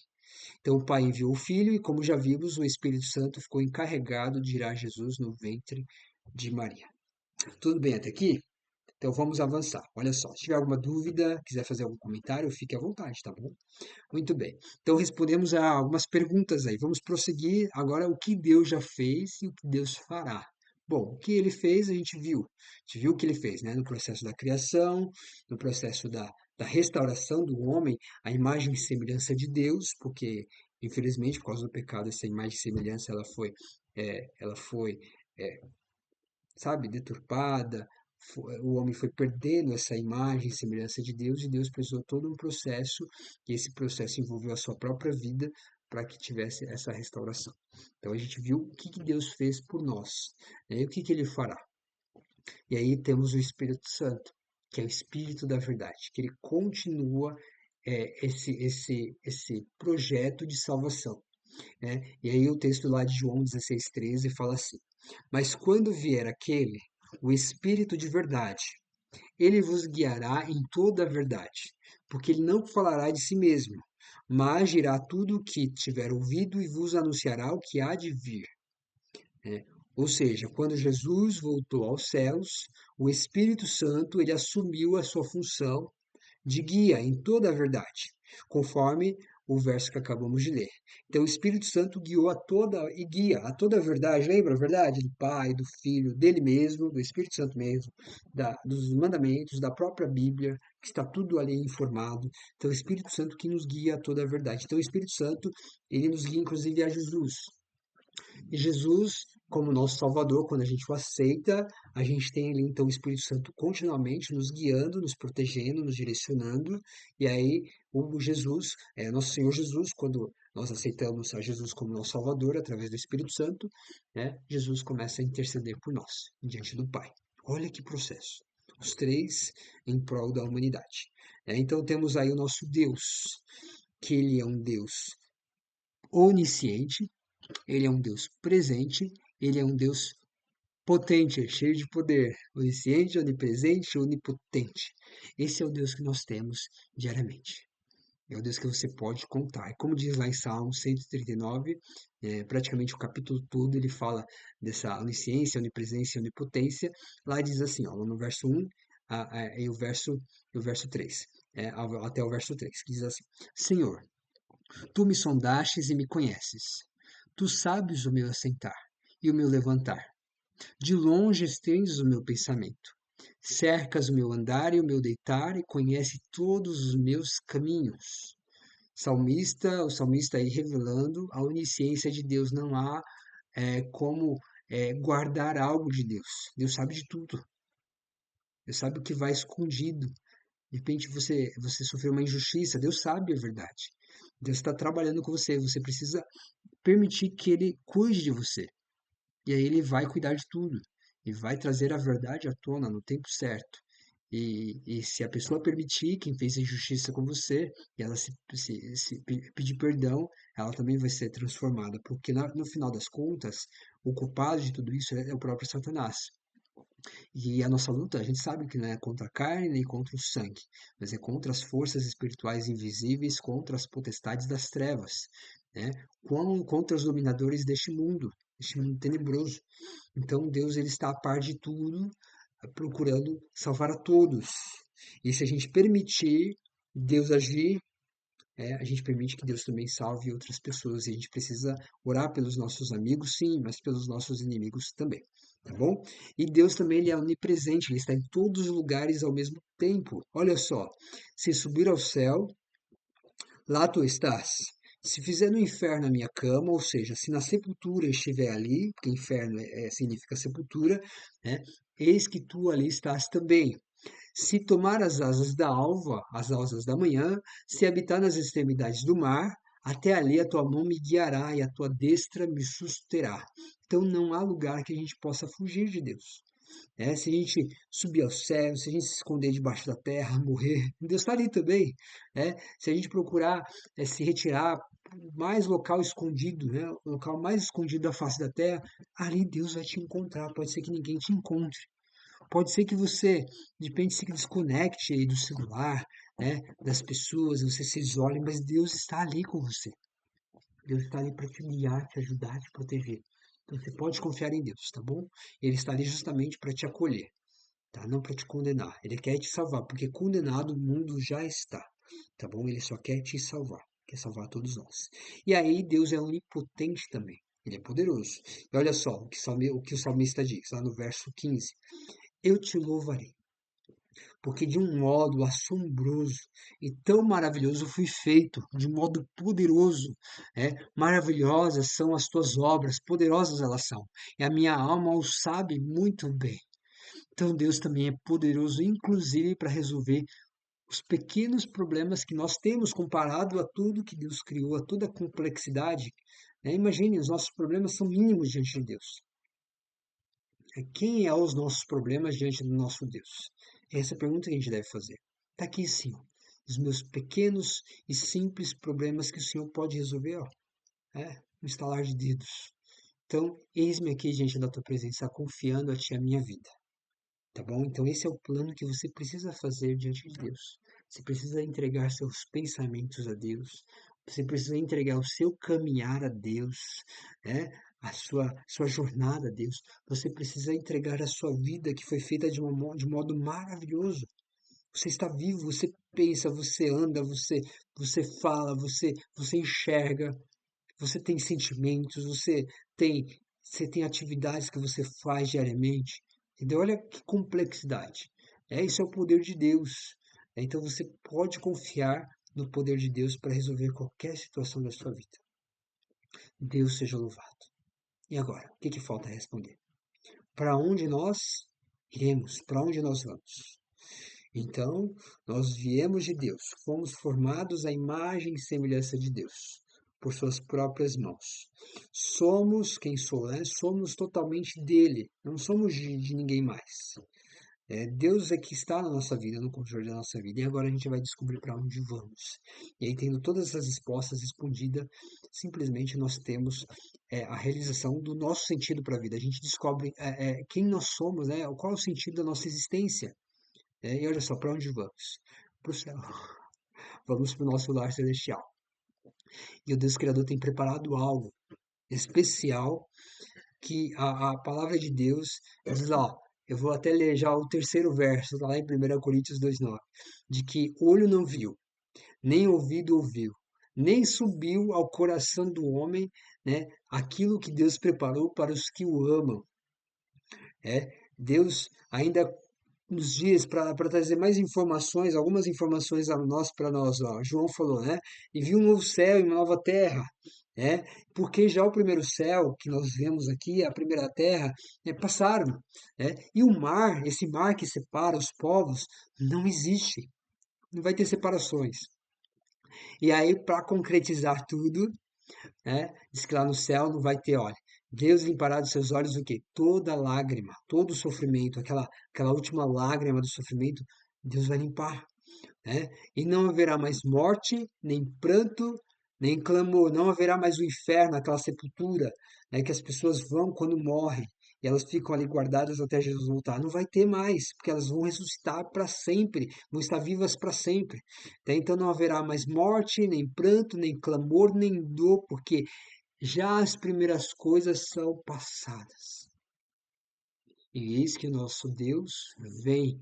Speaker 1: Então, o Pai enviou o Filho, e como já vimos, o Espírito Santo ficou encarregado de ir a Jesus no ventre de Maria. Tudo bem até aqui? Então, vamos avançar. Olha só, se tiver alguma dúvida, quiser fazer algum comentário, fique à vontade, tá bom? Muito bem. Então respondemos a algumas perguntas aí. Vamos prosseguir agora o que Deus já fez e o que Deus fará. Bom, o que ele fez, a gente viu. A gente viu o que ele fez, né? No processo da criação, no processo da restauração do homem, a imagem e semelhança de Deus, porque, infelizmente, por causa do pecado, essa imagem e semelhança ela foi sabe, deturpada, o homem foi perdendo essa imagem e semelhança de Deus, e Deus precisou todo um processo, e esse processo envolveu a sua própria vida para que tivesse essa restauração. Então a gente viu o que que Deus fez por nós, né, e o que que ele fará. E aí temos o Espírito Santo, que é o Espírito da verdade, que ele continua esse projeto de salvação, né? E aí o texto lá de João 16:13 fala assim: Mas quando vier aquele, o Espírito de verdade, ele vos guiará em toda a verdade, porque ele não falará de si mesmo, mas dirá tudo o que tiver ouvido e vos anunciará o que há de vir, né? Ou seja, quando Jesus voltou aos céus, o Espírito Santo ele assumiu a sua função de guia em toda a verdade, conforme o verso que acabamos de ler. Então, o Espírito Santo guiou a toda e guia a toda a verdade. Lembra a verdade do Pai, do Filho, dele mesmo, do Espírito Santo mesmo, dos mandamentos, da própria Bíblia, que está tudo ali informado. Então, o Espírito Santo que nos guia a toda a verdade. Então, o Espírito Santo, ele nos guia inclusive a Jesus. E Jesus, como nosso Salvador, quando a gente o aceita, a gente tem ali então o Espírito Santo continuamente nos guiando, nos protegendo, nos direcionando. E aí, o Jesus, nosso Senhor Jesus, quando nós aceitamos a Jesus como nosso Salvador, através do Espírito Santo, né, Jesus começa a interceder por nós, diante do Pai. Olha que processo. Os três em prol da humanidade. Então, temos aí o nosso Deus, que ele é um Deus onisciente, ele é um Deus presente, ele é um Deus potente, cheio de poder, onisciente, onipresente, onipotente. Esse é o Deus que nós temos diariamente. É o Deus que você pode contar. E como diz lá em Salmo 139, praticamente o capítulo todo ele fala dessa onisciência, onipresença e onipotência. Lá diz assim, ó, no verso 1 e o verso 3, até o verso 3, que diz assim: Senhor, tu me sondastes e me conheces. Tu sabes o meu assentar e o meu levantar. De longe estendes o meu pensamento. Cercas o meu andar e o meu deitar e conhece todos os meus caminhos. O salmista aí revelando a onisciência de Deus. Não há como guardar algo de Deus. Deus sabe de tudo. Deus sabe o que vai escondido. De repente você sofreu uma injustiça. Deus sabe a verdade. Deus está trabalhando com você. Você precisa permitir que ele cuide de você. E aí ele vai cuidar de tudo. E vai trazer a verdade à tona no tempo certo. E se a pessoa permitir, quem fez injustiça com você, e ela pedir perdão, ela também vai ser transformada. Porque no final das contas, o culpado de tudo isso é o próprio Satanás. E a nossa luta, a gente sabe que não é contra a carne nem contra o sangue, mas é contra as forças espirituais invisíveis, contra as potestades das trevas, né? Contra os dominadores deste mundo tenebroso. Então Deus ele está a par de tudo, procurando salvar a todos. E se a gente permitir Deus agir, a gente permite que Deus também salve outras pessoas. E a gente precisa orar pelos nossos amigos, sim, mas pelos nossos inimigos também. Tá bom? E Deus também ele é onipresente, ele está em todos os lugares ao mesmo tempo. Olha só, se subir ao céu, lá tu estás. Se fizer no inferno a minha cama, ou seja, se na sepultura estiver ali, porque inferno significa sepultura, né? Eis que tu ali estás também. Se tomar as asas da alva, as asas da manhã, se habitar nas extremidades do mar, até ali a tua mão me guiará e a tua destra me susterá. Então não há lugar que a gente possa fugir de Deus. Se a gente subir ao céu, se a gente se esconder debaixo da terra, morrer, Deus está ali também. Se a gente procurar se retirar mais local escondido, né? O local mais escondido da face da terra, ali Deus vai te encontrar. Pode ser que ninguém te encontre. Pode ser que você, de repente, se desconecte aí do celular, né? Das pessoas, você se isole, mas Deus está ali com você. Deus está ali para te guiar, te ajudar, te proteger. Então você pode confiar em Deus, tá bom? Ele está ali justamente para te acolher, tá? Não para te condenar. Ele quer te salvar, porque condenado o mundo já está, tá bom? Ele só quer te salvar, quer salvar todos nós. E aí Deus é onipotente também. Ele é poderoso. E olha só o que o salmista diz lá no verso 15. Eu te louvarei, porque de um modo assombroso e tão maravilhoso fui feito, de um modo poderoso. Maravilhosas são as tuas obras, poderosas elas são, e a minha alma o sabe muito bem. Então Deus também é poderoso, inclusive para resolver os pequenos problemas que nós temos comparado a tudo que Deus criou, a toda a complexidade. Imagine, os nossos problemas são mínimos diante de Deus. Quem é os nossos problemas diante do nosso Deus? Essa é a pergunta que a gente deve fazer. Está aqui sim, os meus pequenos e simples problemas que o Senhor pode resolver, ó, no estalar de dedos. Então, eis-me aqui diante da tua presença, confiando a ti a minha vida. Tá bom? Então, esse é o plano que você precisa fazer diante de Deus. Você precisa entregar seus pensamentos a Deus. Você precisa entregar o seu caminhar a Deus, né? A sua jornada a Deus. Você precisa entregar a sua vida que foi feita de modo maravilhoso. Você está vivo, você pensa, você anda, você fala, você enxerga, você tem sentimentos, tem, você tem atividades que você faz diariamente. Entendeu? Olha que complexidade. Isso é o poder de Deus. Então você pode confiar no poder de Deus para resolver qualquer situação da sua vida. Deus seja louvado. E agora, o que falta responder? Para onde nós iremos? Para onde nós vamos? Então, nós viemos de Deus, fomos formados à imagem e semelhança de Deus, por suas próprias mãos. Somos quem sou, né? Somos totalmente dele, não somos de ninguém mais. Deus é que está na nossa vida, no controle da nossa vida, e agora a gente vai descobrir para onde vamos. E aí, tendo todas essas respostas respondidas, simplesmente nós temos a realização do nosso sentido para a vida. A gente descobre quem nós somos, né? Qual é o sentido da nossa existência. E olha só, para onde vamos? Para o céu. Vamos para o nosso lar celestial. E o Deus Criador tem preparado algo especial que a palavra de Deus diz lá, ó, eu vou até ler já o terceiro verso, lá em 1 Coríntios 2,9, de que olho não viu, nem ouvido ouviu, nem subiu ao coração do homem, né, aquilo que Deus preparou para os que o amam. Deus ainda nos dias para trazer mais informações, algumas informações a nós para nós. Ó. João falou, né? E viu um novo céu e uma nova terra. Porque já o primeiro céu que nós vemos aqui, a primeira terra, passaram. E o mar, esse mar que separa os povos, não existe. Não vai ter separações. E aí, para concretizar tudo, diz que lá no céu não vai ter, olha, Deus limpará dos seus olhos o quê? Toda lágrima, todo o sofrimento, aquela última lágrima do sofrimento, Deus vai limpar, E não haverá mais morte, nem pranto, nem clamor, não haverá mais o inferno, aquela sepultura, que as pessoas vão quando morrem, e elas ficam ali guardadas até Jesus voltar. Não vai ter mais, porque elas vão ressuscitar para sempre, vão estar vivas para sempre. Então não haverá mais morte, nem pranto, nem clamor, nem dor, porque já as primeiras coisas são passadas. E eis que o nosso Deus vem,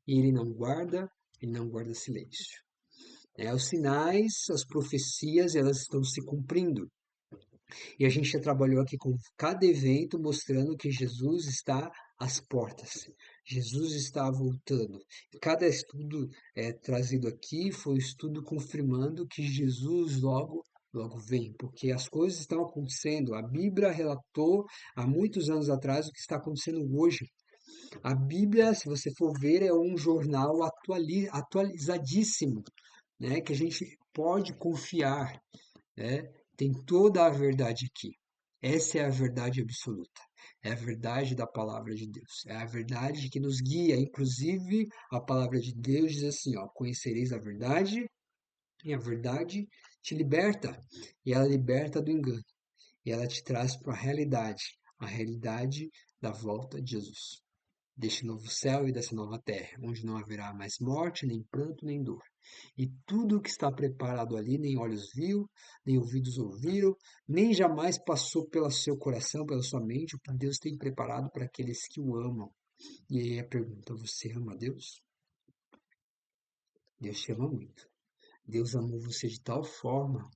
Speaker 1: e ele não guarda silêncio. Os sinais, as profecias, elas estão se cumprindo. E a gente já trabalhou aqui com cada evento mostrando que Jesus está às portas. Jesus está voltando. Cada estudo trazido aqui foi um estudo confirmando que Jesus logo logo vem, porque as coisas estão acontecendo. A Bíblia relatou há muitos anos atrás o que está acontecendo hoje. A Bíblia, se você for ver, é um jornal atualizadíssimo, né, que a gente pode confiar, né? Tem toda a verdade aqui. Essa é a verdade absoluta. É a verdade da palavra de Deus. É a verdade que nos guia. Inclusive, a palavra de Deus diz assim, ó, conhecereis a verdade e a verdade te liberta. E ela liberta do engano. E ela te traz para a realidade da volta de Jesus, deste novo céu e dessa nova terra, onde não haverá mais morte, nem pranto, nem dor. E tudo o que está preparado ali, nem olhos viu, nem ouvidos ouviram, nem jamais passou pelo seu coração, pela sua mente, o que Deus tem preparado para aqueles que o amam. E aí a pergunta: você ama Deus? Deus te ama muito. Deus amou você de tal forma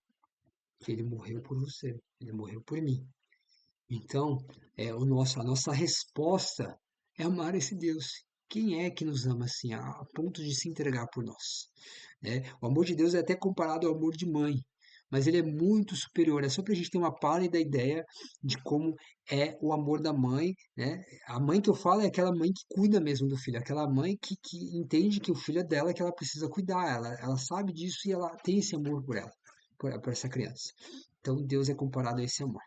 Speaker 1: que ele morreu por você, ele morreu por mim. Então, a nossa resposta é amar esse Deus. Quem é que nos ama assim, a ponto de se entregar por nós? Né? O amor de Deus é até comparado ao amor de mãe, mas ele é muito superior. É só para a gente ter uma pálida ideia de como é o amor da mãe, né? A mãe que eu falo é aquela mãe que cuida mesmo do filho, aquela mãe que entende que o filho é dela, que ela precisa cuidar, ela sabe disso e ela tem esse amor por ela, por essa criança. Então Deus é comparado a esse amor,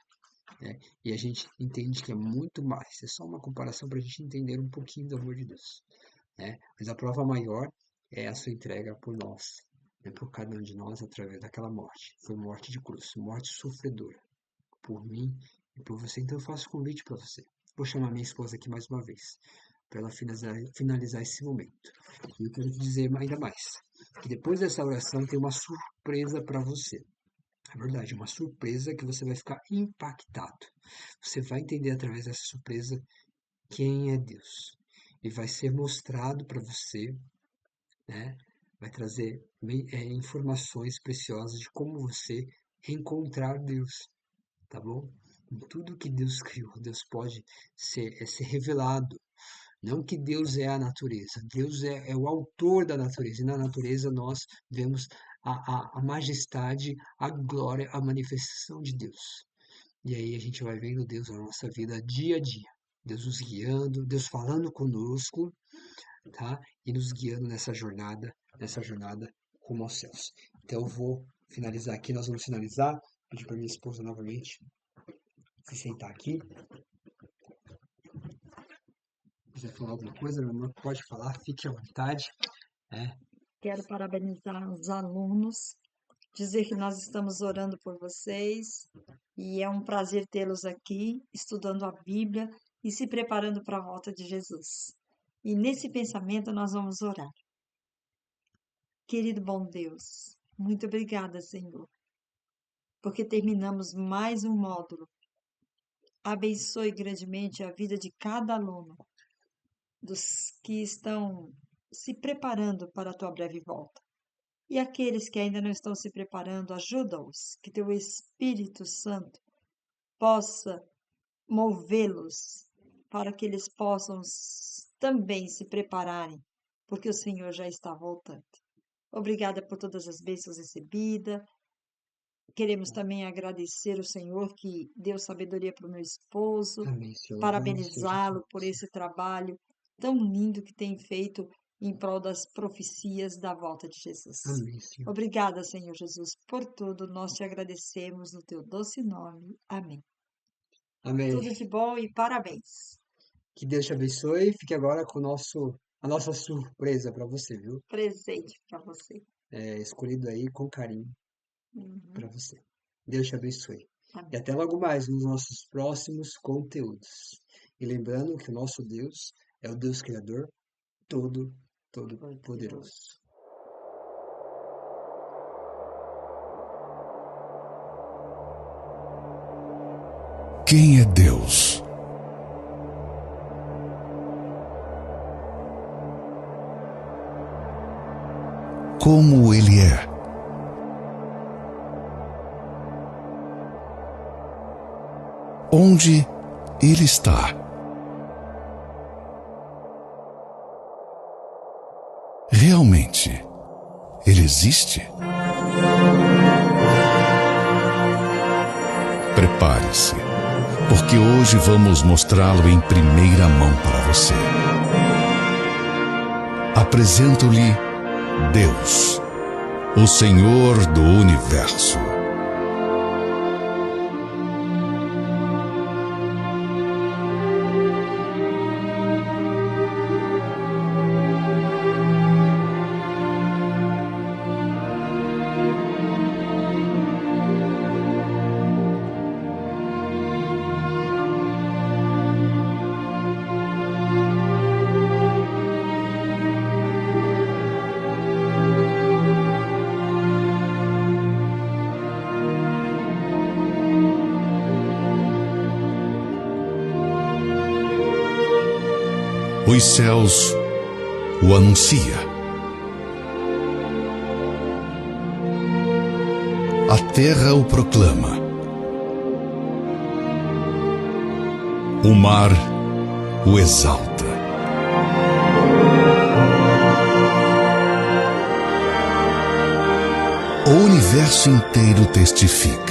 Speaker 1: né? E a gente entende que é muito mais. É só uma comparação para a gente entender um pouquinho do amor de Deus, né? Mas a prova maior é a sua entrega por nós, né? Por cada um de nós através daquela morte. Foi morte de cruz, morte sofredora por mim e por você. Então eu faço convite para você. Vou chamar minha esposa aqui mais uma vez, para ela finalizar esse momento. E eu quero te dizer ainda mais, que depois dessa oração tem uma surpresa para você. É verdade, uma surpresa que você vai ficar impactado. Você vai entender através dessa surpresa quem é Deus. E vai ser mostrado para você, né? Vai trazer informações preciosas de como você encontrar Deus, tá bom? Em tudo que Deus criou, Deus pode ser revelado. Não que Deus é a natureza, Deus é o autor da natureza, e na natureza nós vemos a majestade, a glória, a manifestação de Deus. E aí a gente vai vendo Deus na nossa vida dia a dia. Deus nos guiando, Deus falando conosco, tá? E nos guiando nessa jornada rumo aos céus. Então eu vou finalizar aqui, nós vamos finalizar, pedir para minha esposa novamente se sentar aqui. Se quiser falar alguma coisa, meu irmão, pode falar, fique à vontade, né?
Speaker 2: Quero parabenizar os alunos, dizer que nós estamos orando por vocês e é um prazer tê-los aqui, estudando a Bíblia e se preparando para a volta de Jesus. E nesse pensamento nós vamos orar. Querido bom Deus, muito obrigada, Senhor, porque terminamos mais um módulo. Abençoe grandemente a vida de cada aluno, dos que estão se preparando para a tua breve volta. E aqueles que ainda não estão se preparando, ajuda-os, que teu Espírito Santo possa movê-los para que eles possam também se prepararem, porque o Senhor já está voltando. Obrigada por todas as bênçãos recebidas. Queremos também agradecer o Senhor que deu sabedoria para o meu esposo,
Speaker 1: Amém, Senhor. Louvado seja
Speaker 2: parabenizá-lo por
Speaker 1: Deus.
Speaker 2: esse trabalho tão lindo que tem feito em prol das profecias da volta de Jesus.
Speaker 1: Amém, Senhor.
Speaker 2: Obrigada, Senhor Jesus, por tudo. Nós te agradecemos no teu doce nome. Amém.
Speaker 1: Amém.
Speaker 2: Tudo de bom e parabéns.
Speaker 1: Que Deus te abençoe. Fique agora com a nossa surpresa para você, viu?
Speaker 2: Presente para você.
Speaker 1: Escolhido aí com carinho para
Speaker 2: Uhum.
Speaker 1: você. Deus te abençoe. E
Speaker 2: Amém.
Speaker 1: até logo mais nos nossos próximos conteúdos. E lembrando que o nosso Deus é o Deus Criador, todo
Speaker 2: Poderoso.
Speaker 1: poderoso.
Speaker 3: Quem é Deus? Como Ele é? Onde Ele está? Realmente, Ele existe? prepare-se, porque hoje vamos mostrá-lo em primeira mão para você. Apresento-lhe Deus, o Senhor do Universo. Os céus o anuncia. A terra o proclama. O mar o exalta. O universo inteiro testifica.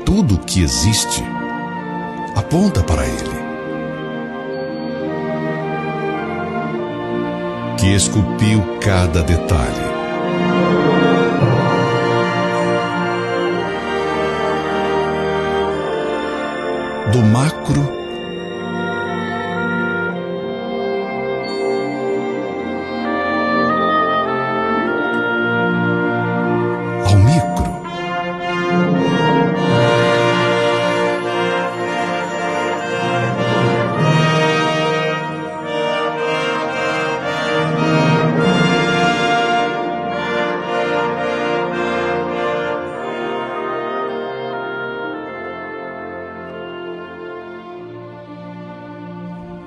Speaker 3: Tudo que existe aponta para Ele, que esculpiu cada detalhe. Do macro ao micro.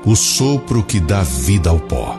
Speaker 3: O sopro que dá vida ao pó.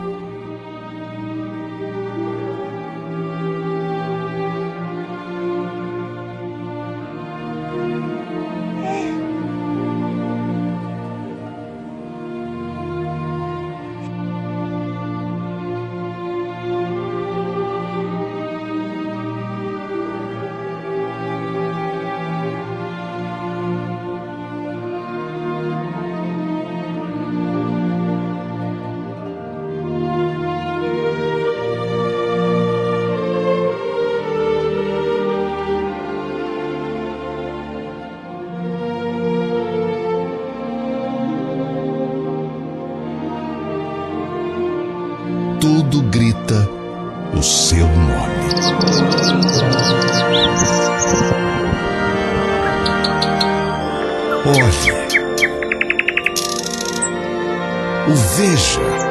Speaker 3: Tudo grita o seu nome. Olhe, o veja.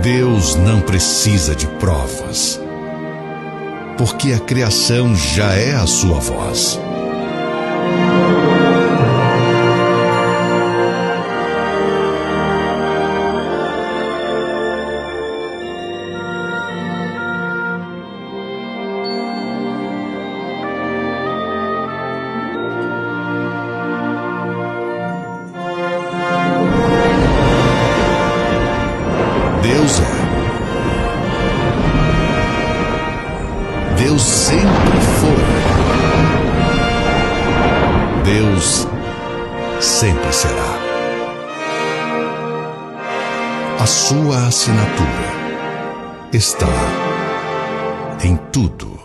Speaker 3: Deus não precisa de provas, porque a criação já é a sua voz. Deus sempre foi. Deus sempre será. A sua assinatura está em tudo.